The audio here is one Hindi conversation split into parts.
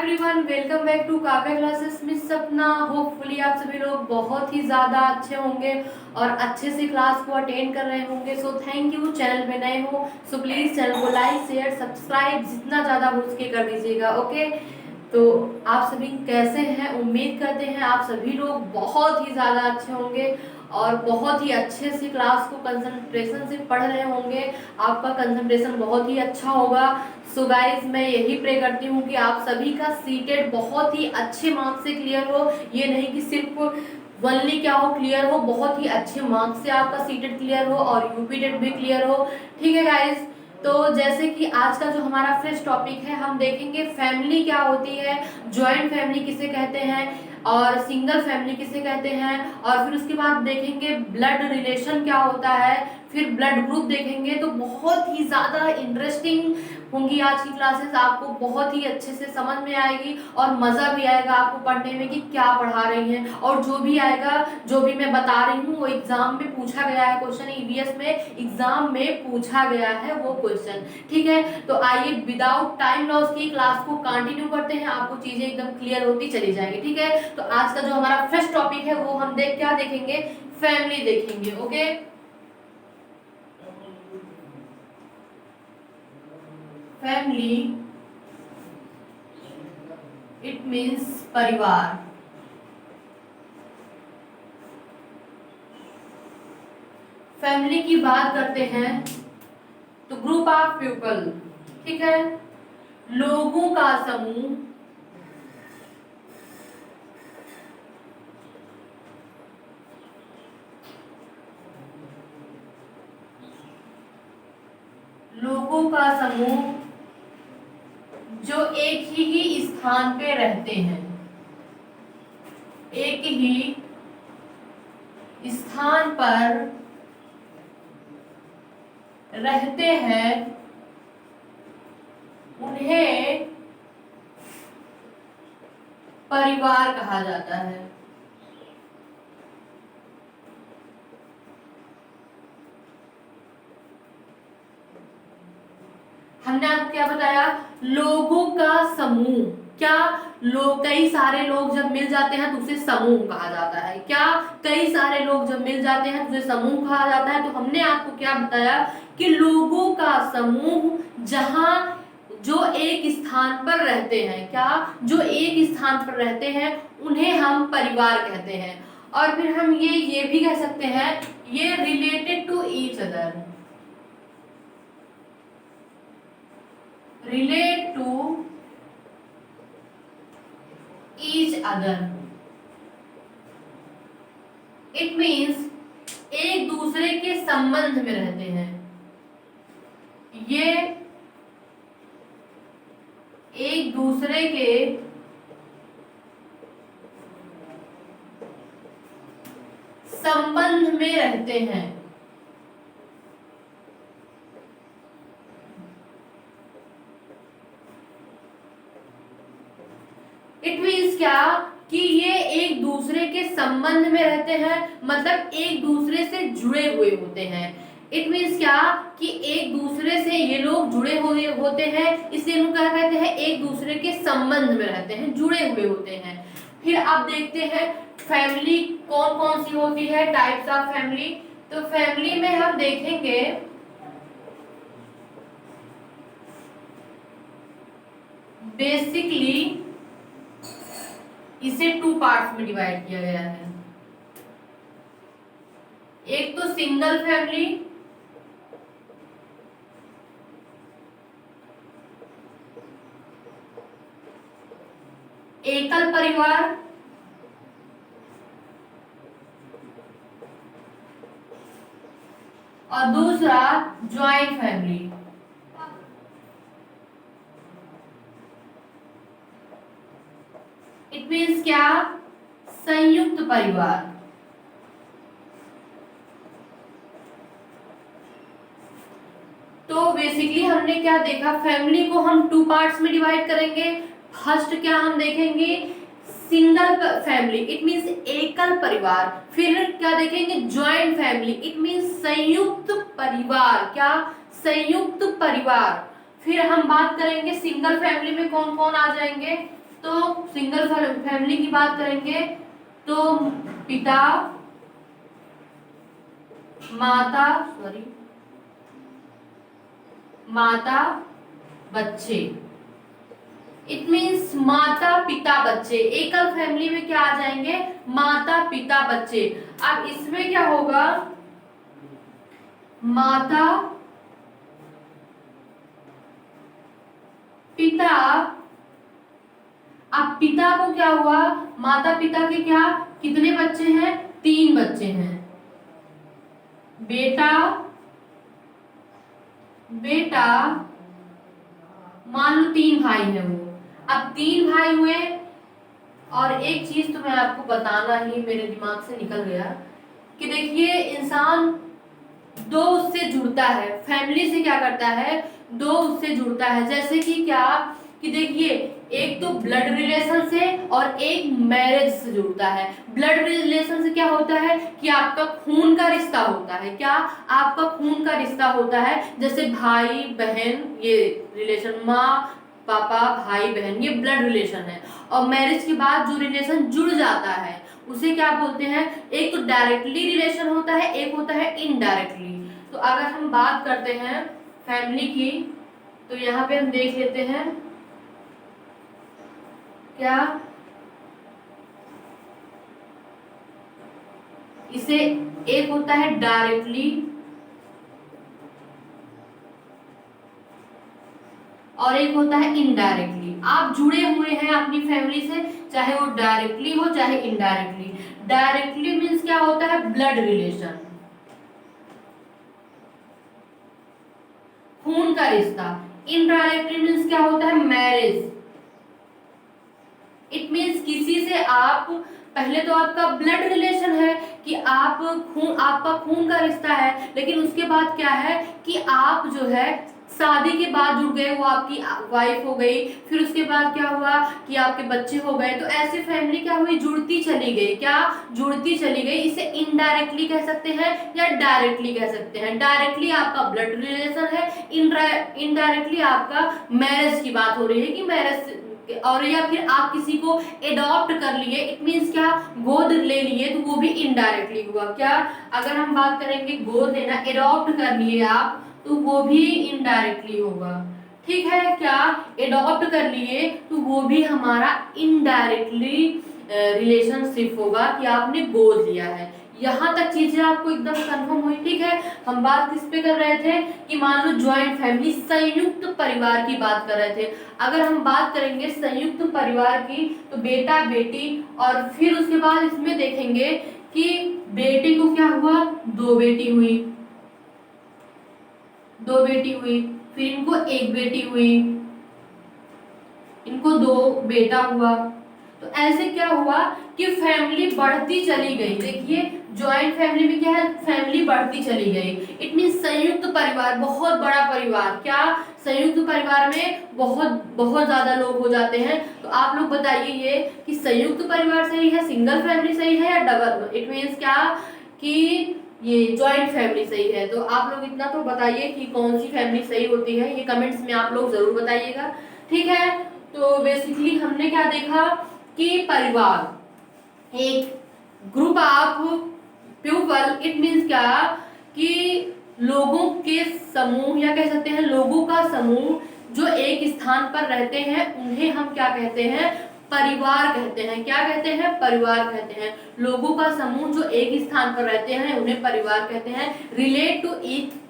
Everyone, welcome back to Kavya classes miss Sapna. Hopefully आप सभी लोग बहुत ही ज़्यादा अच्छे होंगे और अच्छे से क्लास को अटेंड कर रहे होंगे। So thank you. चैनल पे नए हो सो प्लीज़ चैनल को लाइक शेयर सब्सक्राइब जितना ज़्यादा हो सके कर दीजिएगा। ओके, तो आप सभी कैसे हैं? उम्मीद करते हैं आप सभी लोग बहुत ही ज़्यादा अच्छे होंगे और बहुत ही अच्छे से क्लास को कंसंट्रेशन से पढ़ रहे होंगे। आपका कंसंट्रेशन बहुत ही अच्छा होगा। सो गाइज, मैं यही प्रे करती हूँ कि आप सभी का सीटेट बहुत ही अच्छे मार्क्स से क्लियर हो। ये नहीं कि सिर्फ वनली क्या हो क्लियर हो, बहुत ही अच्छे मार्क्स से आपका सीटेट क्लियर हो और यूपीटेट भी क्लियर हो। ठीक है गाइज, तो जैसे कि आज का जो हमारा फ्रेश टॉपिक है, हम देखेंगे फैमिली क्या होती है, जॉइंट फैमिली किसे कहते हैं और सिंगल फैमिली किसे कहते हैं, और फिर उसके बाद देखेंगे ब्लड रिलेशन क्या होता है, फिर ब्लड ग्रुप देखेंगे। तो बहुत ही ज़्यादा इंटरेस्टिंग होंगी आज की क्लासेस। आपको बहुत ही अच्छे से समझ में आएगी और मज़ा भी आएगा आपको पढ़ने में कि क्या पढ़ा रही हैं। और जो भी आएगा, जो भी मैं बता रही हूँ, वो एग्जाम में पूछा गया है क्वेश्चन, ईवीएस में एग्जाम में पूछा गया है वो क्वेश्चन। ठीक है, तो आइए विदाउट टाइम लॉस की क्लास को कंटिन्यू करते हैं। आपको चीजें एकदम क्लियर होती चली जाएगी। ठीक है, तो आज का जो हमारा फर्स्ट टॉपिक है वो हम क्या देखेंगे, फैमिली देखेंगे। ओके, फैमिली इट मीन्स परिवार। फैमिली की बात करते हैं तो ग्रुप ऑफ पीपल, ठीक है, लोगों का समूह, लोगों का समूह जो एक ही स्थान पे रहते हैं, एक ही स्थान पर रहते हैं, उन्हें परिवार कहा जाता है। हमने आपको क्या बताया, लोगों का समूह। क्या लोग, कई सारे लोग जब मिल जाते हैं तो उसे समूह कहा जाता है। क्या कई सारे लोग जब मिल जाते हैं तो उसे समूह कहा जाता है। तो हमने आपको क्या बताया कि लोगों का समूह जहां जो एक स्थान पर रहते हैं, क्या जो एक स्थान पर रहते हैं उन्हें हम परिवार कहते हैं। और फिर हम ये भी कह सकते हैं, ये related to each other, relate to each other। It means एक दूसरे के संबंध में रहते हैं। ये एक दूसरे के संबंध में रहते हैं। इट मीन्स क्या कि ये एक दूसरे के संबंध में रहते हैं, मतलब एक दूसरे से जुड़े हुए होते हैं। इट मीन्स क्या कि एक दूसरे से ये लोग जुड़े हुए होते हैं, इसलिए इनको क्या कहते हैं, एक दूसरे के संबंध में रहते हैं, जुड़े हुए होते हैं। फिर आप देखते हैं फैमिली कौन कौन सी होती है, टाइप्स ऑफ फैमिली। तो फैमिली में हम देखेंगे बेसिकली इसे 2 पार्ट्स में डिवाइड किया गया है। एक तो सिंगल फैमिली, एकल परिवार, और दूसरा ज्वाइंट फैमिली। इट मीन्स क्या, संयुक्त परिवार। तो बेसिकली हमने क्या देखा, फैमिली को हम 2 पार्ट्स में डिवाइड करेंगे। फर्स्ट क्या हम देखेंगे, सिंगल फैमिली, इट मीन्स एकल परिवार। फिर क्या देखेंगे, ज्वाइंट फैमिली, इट मीन्स संयुक्त परिवार। क्या, संयुक्त परिवार। फिर हम बात करेंगे सिंगल फैमिली में कौन कौन आ जाएंगे, तो सिंगल फैमिली की बात करेंगे तो पिता माता बच्चे, इट मीन्स माता पिता बच्चे। एकल फैमिली में क्या आ जाएंगे, माता पिता बच्चे। अब इसमें क्या होगा, माता पिता, अब पिता को क्या हुआ, माता पिता के क्या कितने बच्चे हैं, 3 बच्चे हैं, बेटा मान लो 3 भाई हैं वो। अब 3 भाई हुए, और एक चीज तो मैं आपको बताना ही मेरे दिमाग से निकल गया कि देखिए इंसान दो उससे जुड़ता है, फैमिली से क्या करता है, दो उससे जुड़ता है। जैसे कि क्या, कि देखिए एक तो ब्लड रिलेशन से और एक मैरिज से जुड़ता है। ब्लड रिलेशन से क्या होता है कि आपका खून का रिश्ता होता है, क्या आपका खून का रिश्ता होता है, जैसे भाई बहन, ये रिलेशन, माँ पापा भाई बहन, ये ब्लड रिलेशन है। और मैरिज के बाद जो रिलेशन जुड़ जाता है उसे क्या बोलते हैं, एक तो डायरेक्टली रिलेशन होता है, एक होता है इनडायरेक्टली। तो अगर हम बात करते हैं फैमिली की, तो यहाँ पे हम देख लेते हैं क्या, इसे एक होता है डायरेक्टली और एक होता है इनडायरेक्टली। आप जुड़े हुए हैं अपनी फैमिली से, चाहे वो डायरेक्टली हो चाहे इनडायरेक्टली। डायरेक्टली मीन्स क्या होता है, ब्लड रिलेशन, खून का रिश्ता। इनडायरेक्टली मीन्स क्या होता है, मैरिज। इट मीन्स किसी से आप, पहले तो आपका ब्लड रिलेशन है कि आपका खून का रिश्ता है, लेकिन उसके बाद क्या है कि आप जो है शादी के बाद जुड़ गए, वो आपकी वाइफ हो गई, फिर उसके बाद क्या हुआ कि आपके बच्चे हो गए। तो ऐसे फैमिली क्या हुई, जुड़ती चली गई, क्या जुड़ती चली गई। इसे इनडायरेक्टली कह सकते हैं या डायरेक्टली कह सकते हैं। डायरेक्टली आपका ब्लड रिलेशन है, इनडायरेक्टली आपका मैरिज की बात हो रही है कि मैरिज, और या फिर आप किसी को एडॉप्ट कर लिए, इट मींस क्या, गोद ले लिए, तो वो भी इनडायरेक्टली हुआ। क्या, अगर हम बात करेंगे गोद लेना, एडॉप्ट कर लिए आप, तो वो भी इनडायरेक्टली होगा। ठीक है, क्या एडॉप्ट कर लिए तो वो भी हमारा इनडायरेक्टली रिलेशनशिप होगा कि आपने गोद लिया है। यहाँ तक चीजें आपको एकदम कंफर्म हुई। ठीक है, हम बात किस पे कर रहे थे कि मान लो ज्वाइंट फैमिली, संयुक्त परिवार की बात कर रहे थे। अगर हम बात करेंगे संयुक्त परिवार की, तो बेटा बेटी, और फिर उसके बाद इसमें देखेंगे कि बेटी को क्या हुआ, 2 बेटी हुई, 2 बेटी हुई, फिर इनको 1 बेटी हुई, इनको 2 बेटा हुआ। तो ऐसे क्या हुआ कि फैमिली बढ़ती चली गई। देखिए ज्वाइंट फैमिली में क्या है, फैमिली बढ़ती चली गई। इट मीन संयुक्त परिवार, बहुत बड़ा परिवार। क्या, संयुक्त परिवार में बहुत बहुत ज्यादा लोग हो जाते हैं। तो आप लोग बताइए ये कि संयुक्त परिवार सही है, सिंगल फैमिली सही है, या डबल, इट मीन्स क्या कि ये ज्वाइंट फैमिली सही है। तो आप लोग इतना तो बताइए कि कौन सी फैमिली सही होती है, ये कमेंट्स में आप लोग जरूर बताइएगा। ठीक है, तो बेसिकली हमने क्या देखा कि परिवार एक group of people, it means क्या कि लोगों के समूह, या कह सकते हैं लोगों का समूह जो एक स्थान पर रहते हैं, उन्हें हम क्या कहते हैं, परिवार कहते हैं। क्या कहते हैं, परिवार कहते हैं। लोगों का समूह जो एक स्थान पर रहते हैं उन्हें परिवार कहते हैं। रिलेट टू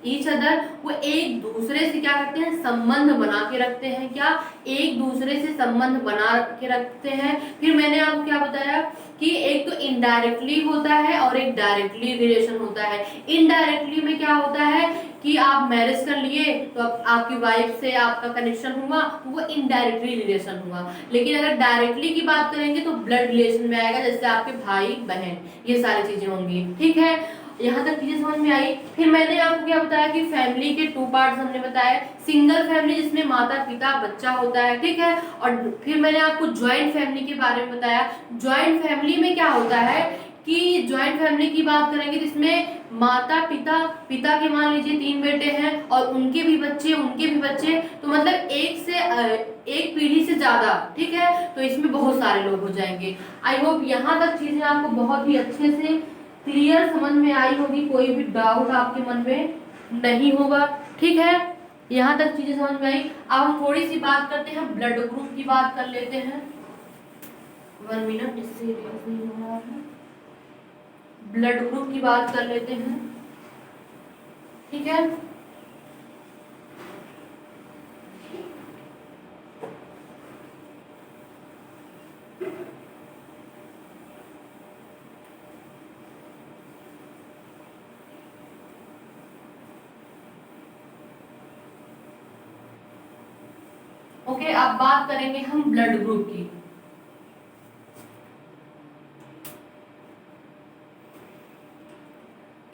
ईच अदर, वो एक दूसरे से क्या करते हैं, संबंध बना के रखते हैं। क्या, एक दूसरे से संबंध बना के रखते हैं। फिर मैंने आपको क्या बताया कि एक तो इनडायरेक्टली होता है और एक डायरेक्टली रिलेशन होता है। इनडायरेक्टली में क्या होता है कि आप मैरिज कर लिए, तो आपकी वाइफ से आपका कनेक्शन हुआ, तो वो इनडायरेक्टली रिलेशन हुआ। लेकिन अगर डायरेक्टली की बात करेंगे तो ब्लड रिलेशन में आएगा, जैसे आपके भाई बहन, ये सारी चीजें होंगी। ठीक है, यहाँ तक चीजें समझ में आई। फिर मैंने आपको क्या बताया कि फैमिली के 2 पार्ट्स हमने बताया। सिंगल फैमिली जिसमें माता पिता बच्चा होता है, ठीक है, और फिर मैंने आपको ज्वाइंट फैमिली के बारे में बताया। ज्वाइंट फैमिली में क्या होता है कि ज्वाइंट फैमिली की बात करेंगे जिसमें माता पिता, पिता के मान लीजिए 3 बेटे हैं और उनके भी बच्चे, तो मतलब एक पीढ़ी से ज्यादा, ठीक है, तो इसमें बहुत सारे लोग हो जाएंगे। आई होप यहाँ तक चीजें आपको बहुत ही अच्छे से क्लियर समझ में आई होगी, कोई भी डाउट आपके मन में नहीं होगा, ठीक है। यहाँ तक चीजें समझ में आई। अब हम थोड़ी सी बात करते हैं, ब्लड ग्रुप की बात कर लेते हैं। 1 मिनट, इससे रेज नहीं हो रहा है। ब्लड ग्रुप की बात कर लेते हैं, ठीक है। ओके, अब बात करेंगे हम ब्लड ग्रुप की।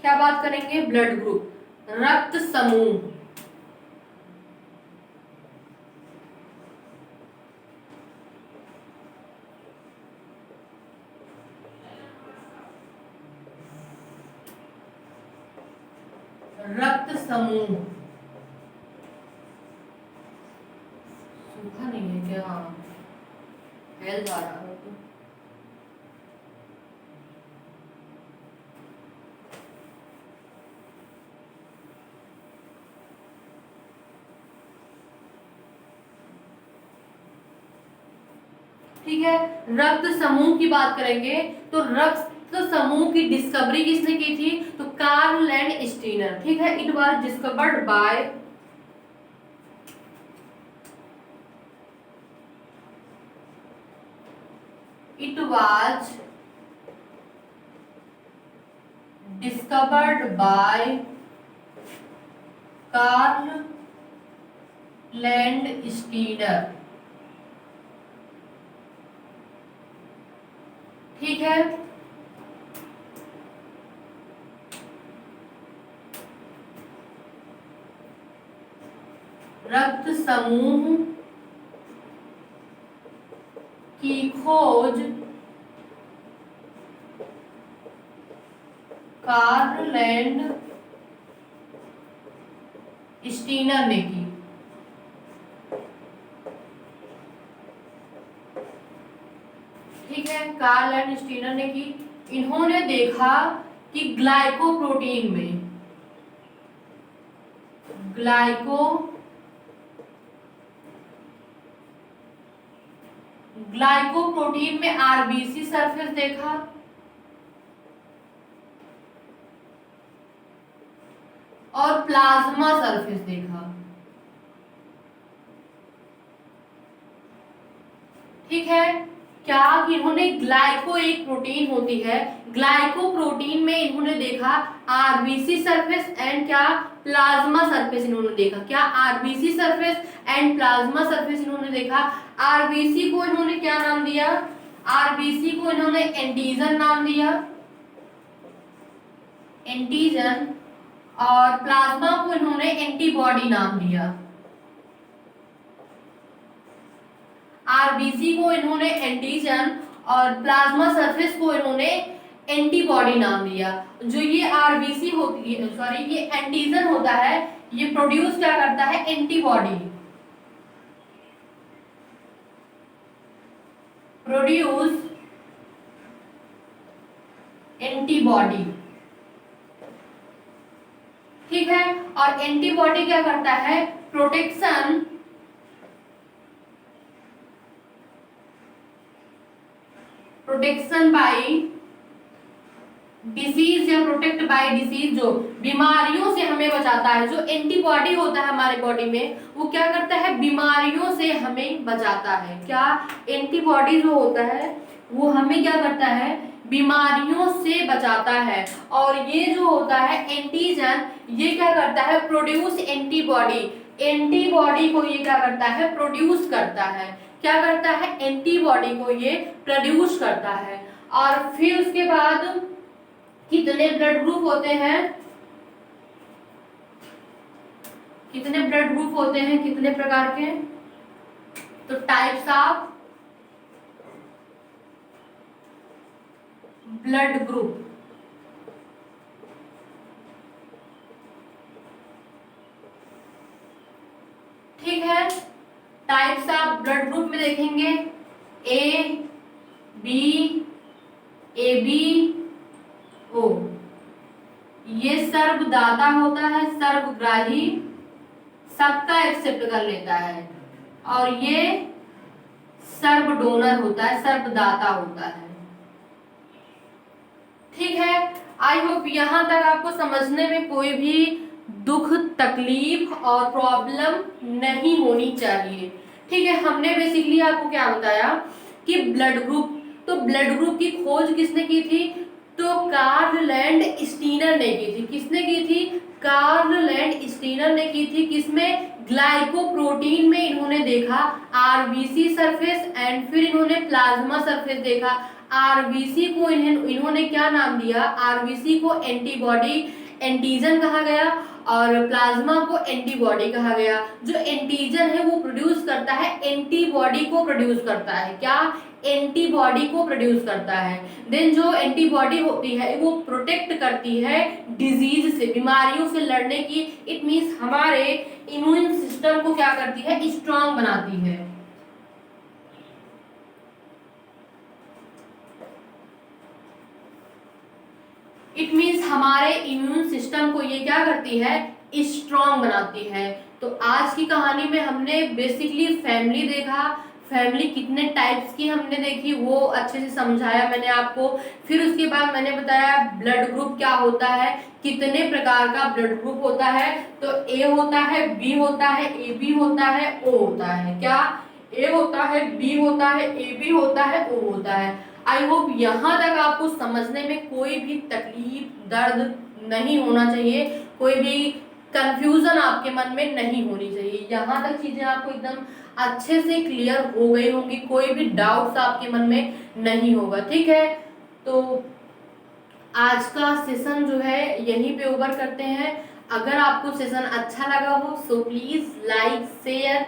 क्या बात करेंगे? ब्लड ग्रुप, रक्त समूह। रक्त समूह सूखा नहीं है क्या? हेल्थ आ रहा है तो। ठीक है, रक्त समूह की बात करेंगे तो रक्त समूह की डिस्कवरी किसने की थी? तो कार्ल लैंडस्टीनर, ठीक है। It was discovered by it was discovered by Karl Landsteiner, ठीक है। रक्त समूह की खोज कार्ल लैंडस्टीनर ने की, ठीक है। कार्ल लैंडस्टीनर ने की। इन्होंने देखा कि ग्लाइकोप्रोटीन में आरबीसी सरफेस देखा और प्लाज्मा सरफेस देखा, ठीक है। क्या कि इन्होंने ग्लाइको एक प्रोटीन होती है, ग्लाइको प्रोटीन में इन्होंने देखा आरबीसी सरफेस एंड क्या प्लाज्मा सरफेस इन्होंने देखा। क्या RBC surface and plasma surface इन्होंने देखा। आरबीसी को इन्होंने क्या नाम दिया? आरबीसी को इन्होंने एंटीजन नाम दिया, एंटीजन, और प्लाज्मा को इन्होंने एंटीबॉडी नाम दिया। आरबीसी को इन्होंने एंटीजन और प्लाज्मा सरफेस को इन्होंने एंटीबॉडी नाम दिया। जो ये आरबीसी होती है, सॉरी ये एंटीजन होता है, ये प्रोड्यूस क्या करता है? एंटीबॉडी, प्रोड्यूस एंटीबॉडी, ठीक है। और एंटीबॉडी क्या करता है? प्रोटेक्शन बाय डिसीज या प्रोटेक्ट बाय डिसीज, जो बीमारियों से हमें बचाता है। जो एंटीबॉडी होता है हमारे बॉडी में, वो क्या करता है? बीमारियों से हमें बचाता है। क्या? एंटीबॉडी जो होता है वो हमें क्या करता है? बीमारियों से बचाता है। और ये जो होता है एंटीजन, ये क्या करता है? प्रोड्यूस एंटीबॉडी, एंटीबॉडी को ये क्या करता है? प्रोड्यूस करता है। क्या करता है? एंटीबॉडी को ये प्रोड्यूस करता है। और फिर उसके बाद कितने ब्लड ग्रुप होते हैं? कितने ब्लड ग्रुप होते हैं? कितने प्रकार के? तो टाइप्स ऑफ ब्लड ग्रुप, ठीक है। टाइप्स ऑफ ब्लड ग्रुप में देखेंगे A B, A B O, ये सर्वदाता होता है, सर्वग्राही, सबका एक्सेप्ट कर लेता है, और ये सर्व डोनर होता है, सर्वदाता होता है। ठीक है, आई होप यहां तक आपको समझने में कोई भी दुख, तकलीफ और प्रॉब्लम नहीं होनी चाहिए। ठीक है, हमने बेसिकली आपको क्या बताया कि ब्लड ग्रुप, तो ब्लड ग्रुप की खोज किसने की थी? तो कार्ल लैंड स्टीनर ने की थी। किसने की थी? कार्ल लैंड स्टीनर ने की थी। किसमें? ग्लाइकोप्रोटीन में इन्होंने देखा आरबीसी सरफेस, एंड फिर इन्होंने प्लाज्मा सरफेस देखा। आरबीसी को इन्होंने क्या नाम दिया? आरबीसी को एंटीबॉडी, एंटीजन कहा गया, और प्लाज्मा को एंटीबॉडी कहा गया। जो एंटीजन है वो प्रोड्यूस करता है एंटीबॉडी को प्रोड्यूस करता है। क्या? एंटीबॉडी को प्रोड्यूस करता है। देन जो एंटीबॉडी होती है वो प्रोटेक्ट करती है डिजीज से, बीमारियों से लड़ने की। इट मींस हमारे इम्यून सिस्टम को क्या करती है? स्ट्रांग बनाती है। इट मींस हमारे इम्यून सिस्टम को ये क्या करती है? स्ट्रांग बनाती है। तो आज की कहानी में हमने बेसिकली फैमिली देखा, फैमिली कितने टाइप्स की हमने देखी वो अच्छे से समझाया मैंने आपको। फिर उसके बाद मैंने बताया ब्लड ग्रुप क्या होता है, कितने प्रकार का ब्लड ग्रुप होता है। तो ए होता है, बी होता है, ए बी होता है, ओ होता है। क्या? ए होता है, बी होता है, ए बी होता है, ओ होता है। आई होप यहाँ तक आपको समझने में कोई भी तकलीफ, दर्द नहीं होना चाहिए, कोई भी कंफ्यूजन आपके मन में नहीं होनी चाहिए। यहाँ तक चीजें आपको एकदम अच्छे से क्लियर हो गई होंगी, कोई भी डाउट्स आपके मन में नहीं होगा। ठीक है, तो आज का सेशन जो है यहीं पे ओवर करते हैं। अगर आपको सेशन अच्छा लगा हो so please like, share,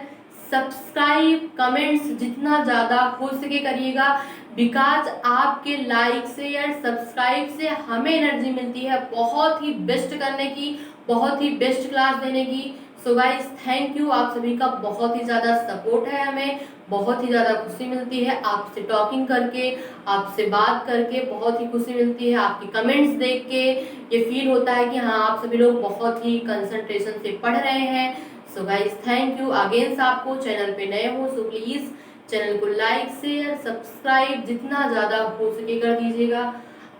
subscribe, comments जितना ज़्यादा हो सके करिएगा, बिकॉज आपके लाइक से या सब्सक्राइब से हमें एनर्जी मिलती है बहुत ही बेस्ट करने की, बहुत ही बेस्ट क्लास देने की। सो गाइस थैंक यू, आप सभी का बहुत ही ज़्यादा सपोर्ट है, हमें बहुत ही ज़्यादा खुशी मिलती है आपसे टॉकिंग करके, आपसे बात करके बहुत ही खुशी मिलती है। आपकी कमेंट्स देख के ये फील होता है कि हाँ आप सभी लोग बहुत ही कंसंट्रेशन से पढ़ रहे हैं। So guys thank you again. आपको चैनल पे नए हो सो प्लीज़ चैनल को लाइक, शेयर, सब्सक्राइब जितना ज़्यादा हो सके कर दीजिएगा।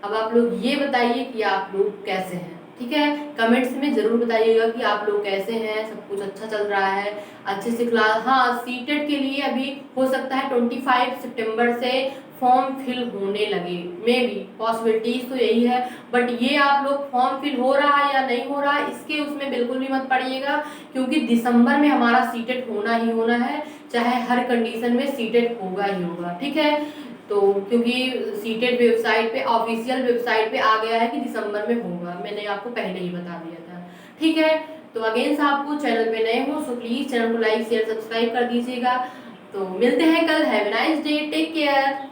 अब आप लोग ये बताइए कि आप लोग कैसे हैं। ठीक है, कमेंट्स में ज़रूर बताइएगा कि आप लोग कैसे हैं, सब कुछ अच्छा चल रहा है, अच्छे से क्लास। हाँ, सीटेट के लिए अभी हो सकता है 25 सितंबर से फॉर्म फिल होने लगे, मे बी पॉसिबिलिटीज तो यही है। बट ये आप लोग फॉर्म फिल हो रहा है या नहीं हो रहा है इसके उसमें बिल्कुल भी मत पड़िएगा, क्योंकि दिसंबर में हमारा सीटेट होना ही होना है, चाहे हर कंडीशन में सीटेट होगा ही होगा। ठीक है, तो क्योंकि सीटेट वेबसाइट पे, ऑफिशियल वेबसाइट पे आ गया है कि दिसंबर में होगा, मैंने आपको पहले ही बता दिया था। ठीक है, तो अगेन आपको चैनल पे नए हो सो प्लीज चैनल को लाइक, शेयर, सब्सक्राइब कर दीजिएगा। तो मिलते हैं कल। Have a nice day, take care.